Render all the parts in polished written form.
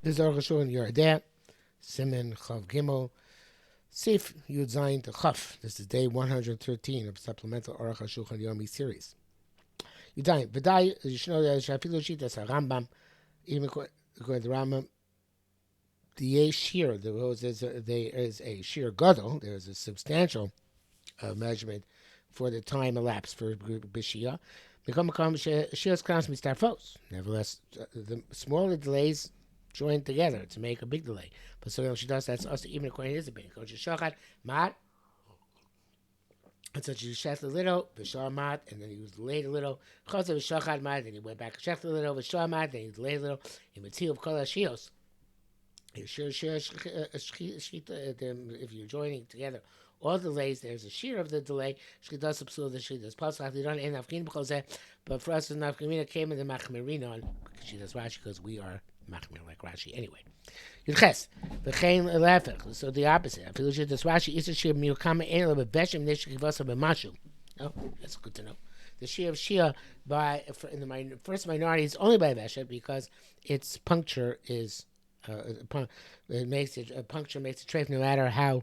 This is Arukh HaShulchan Yerideh, Siman Chav Gimel, Sif Yud Zayin to Chaf. This is day 113 of Supplemental Arukh HaShulchan Yomi series. Yudayin, V'dai, you should know that Shafilu Shit, that's a Rambam, even according to the Rambam, the shear, there is a shear gadol, there is a substantial measurement for the time elapsed for Bishia. Nevertheless, the smaller delays join together to make a big delay. But so she does, that's also even according to Isabel. And so she shechted a little, v'shah mat, and then he was delayed a little. Chazah v'shachad mat, then he went back, shechted a little, v'shah mat, then he delayed a little. In Matil of Kol HaShios. If you're joining together all delays, there's a shear of the delay. Shchidas absul the shchidas. Pasach they don't end afkin b'chol. But for us, the nafkamina came in the machmirin on. She does Rashi because we are machmir like Rashi anyway. Yudches v'chein lefech. So the opposite. I feel like this Rashi is a shear miukama enel b'veshim neshchivasa b'mashu. Oh, that's good to know. The shear of Shia in the first minority is only by Veshet because its puncture is it makes it a puncture makes it treif no matter how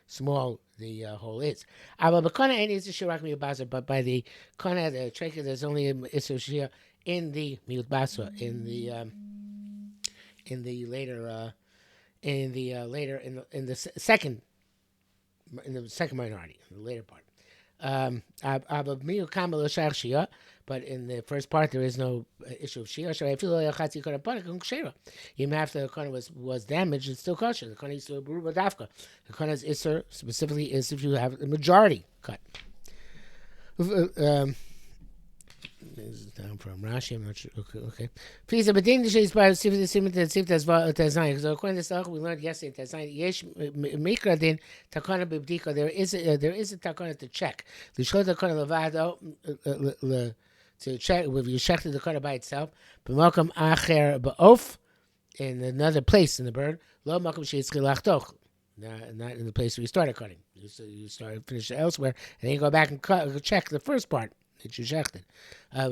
small the hole is. But by the kona the trachea there's only a shia in the miut basra in the second minority, in the later part. But in the first part there is no issue of shia. Even after the corner was damaged, it's still kosher. The corner is still beruba dafka. The corner's isser specifically is if you have a majority cut. This is down from Rashi. I'm not sure. Okay. Please, but then the is by Sif Tazayin. Because according to this, we learned yesterday Tazayin. Yesh Mikra din Takana b'bdika. There is a Takana to check. The Shlo Takana levado to check if you check the Takana by itself. B'makam acher ba'of in another place in the bird. Lo makam sheitzchi lachtoch. Not in the place where you started cutting. You started finish elsewhere, and then you go back and check the first part that you shechted. So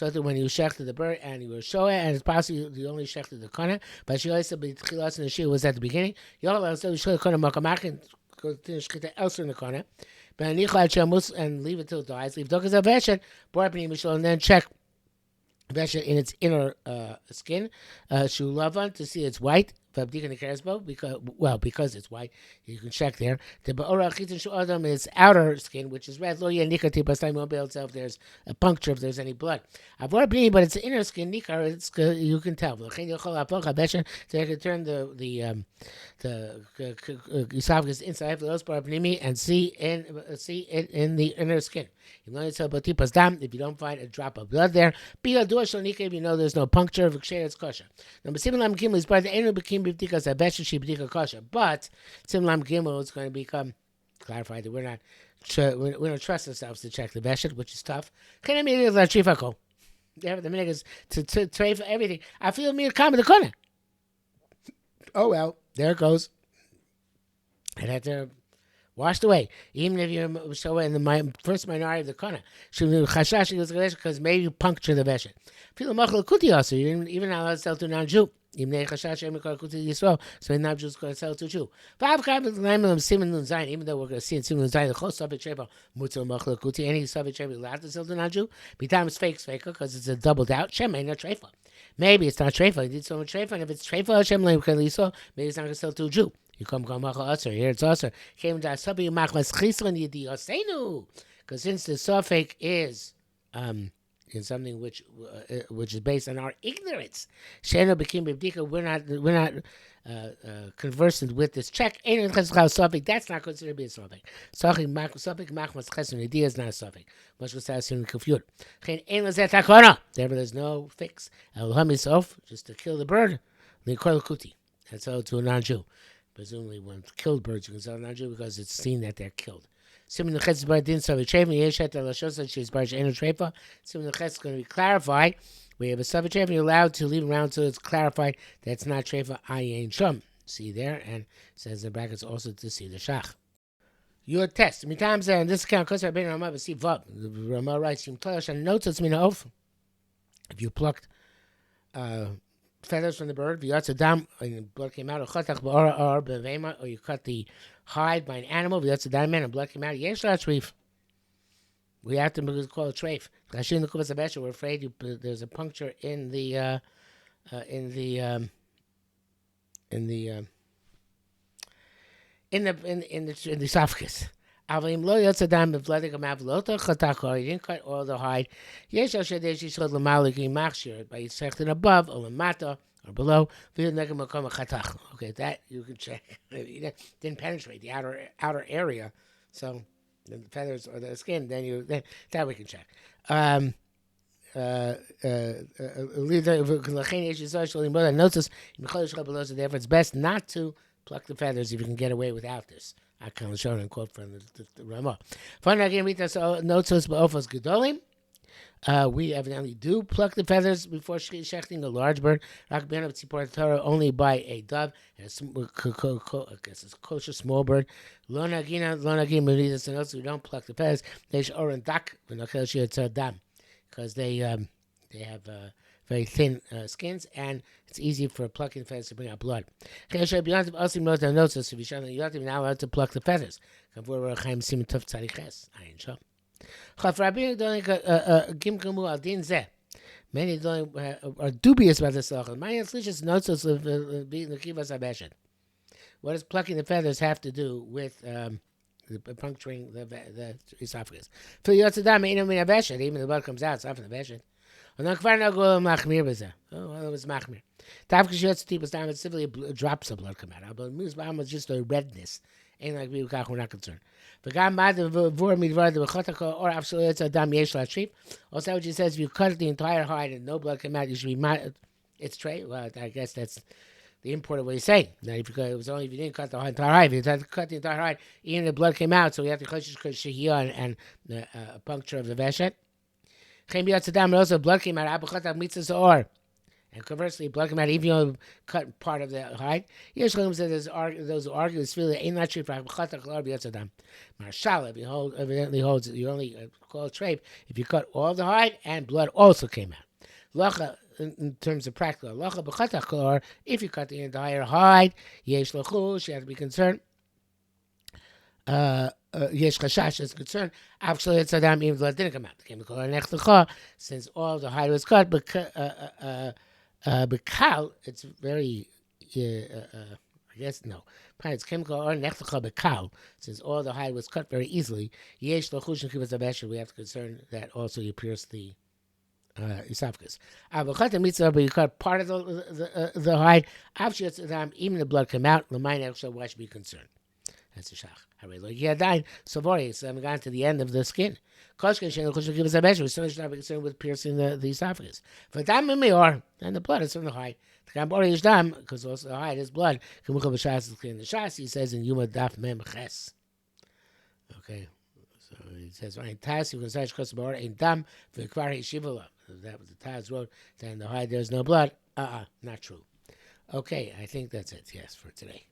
that when you shechted the bird and you were showing, and it's possible you only shechted the kana, but she also be tchilas in the shir was at the beginning. You also show the kana makamach go to shechita elsewhere in the kana, and leave it till it dies. Leave dokas aveshet, and then check Vesha in its inner skin, shulavan to see it's white. Because it's white, you can check there. The ba'ora achitin shu'adam is outer skin, which is red. Lo yanikati basai won't be able to tell if there's a puncture, if there's any blood. Avor b'ni, but it's the inner skin. Nikar, you can tell. So you can turn the esophagus inside for those part b'nimi and see it in the inner skin. If you don't find a drop of blood there, if you know there's no puncture, it's kosher. Number 7 lam gimel is part of the enu bekim b'bdikas abeshet she b'dika kosher. But 7 lam gimel is going to become clarified that we don't trust ourselves to check the beshet, which is tough. They have the minhag to trade for everything. I feel me come in the corner. Oh well, there it goes. And had to washed away, even if you show in the first minority of the kana. Because maybe you puncture the veshet. Feel machal kuti also. You didn't even allow to sell to non-Jew. So a non-Jew is going to sell to a Jew. Even though we're going to see in Siman Zayin the whole subject sheba mutzal machal kuti, any subject sheba allowed to sell to non-Jew. B'tam is fake because it's a doubled out. Shem ain't not treifa. Maybe it's not treifa. He did so much treifa, and if it's treifa, Shem maybe it's not going to sell to a Jew. You come here it's also came to Asabi Machmas Chisron Yidi Osenu. Because since the suffix is in something which is based on our ignorance, Sheno became Bibdika, we're not conversant with this check. That's not considered to be a suffix. Suffix Machmas Chisron Yidi is not a suffix. Much was assumed confused. Therefore, there's no fix. Just to kill the bird, they call it kuti. That's how to a non-Jew. Presumably, when killed birds, you can sell non-Jew because it's seen that they're killed. Siman the Ches bar din savi trefa yeshet elashosa she's bar eno trefa. Siman the Ches is going to be clarified. We have a savi trefa. You're allowed to leave around until it's clarified that it's not trefa ayin shum. See there, and it says in brackets also to see the shach. Your test. Sometimes in this account, because I've been on my receive up. Rama writes, "You tell notes me off. If you plucked feathers from the bird, v'yatzadam, and blood came out, or you cut the hide by an animal, v'yatzadam, and blood came out. Yesh treif. We have to call it treif. We're afraid there's a puncture in the esophagus. Avim lo yotzadam bevledik amavlota chatakor. You didn't cut all the hide. Yesh shadesh yishod lamalik machshir by sechtin above or lamata or below. Okay, that you can check. It didn't penetrate the outer area, so the feathers or the skin. Then that we can check. Therefore, it's best not to pluck the feathers if you can get away without this. I can show and quote from the Ramah. We evidently do pluck the feathers before shechting a large bird. Only by a dove, it's a kosher small bird. We don't pluck the feathers. Because they have very thin skins, and it's easy for plucking the feathers to bring out blood. You're not even allowed to pluck the feathers. Many are dubious about this. What does plucking the feathers have to do with puncturing the esophagus? Even the blood comes out, it's not from the veshet. Oh, well, it was machmir. Simply drops of blood come out. But it's just a redness. Ain't like we're not concerned. Also, what she says, if you cut the entire hide and no blood come out, you should be it's straight. Well, I guess that's the import of what he's saying. That if it was only if you didn't cut the entire hide. If you had to cut the entire hide, even the blood came out, so we have to cut shehiyah and a puncture of the veshet. Also, blood came out. And conversely, blood came out even though you cut part of the hide. Those who argue this really ain't not true. Marshal evidently holds you only call it treif if you cut all the hide and blood also came out. Lacha, in terms of practical, lacha if you cut the entire hide, yesh lachush, you have to be concerned. Yesh chashash is concerned. Actually, it's Adam even blood didn't come out. Since all the hide was cut, but kal, it's very, I guess no. It's chemical or nechtacha bekal. Since all the hide was cut very easily, yesh lachush and kivas abesher. We have to concern that also you pierce the esophagus. But you cut part of the hide. Even the blood come out. Why should be concerned? That's a shach. So I'm going to the end of the skin. We still should not be concerned with piercing the esophagus. And the blood is from the hide. Because also the hide is blood. The Shas, he says in Yuma Daf Mem Ches. Okay. So he says, Tas, you can say Kosabor, in Dam, Vikvar Shivala. That was the Taz wrote. Then the hide, there's no blood. Not true. Okay, I think that's it, yes, for today.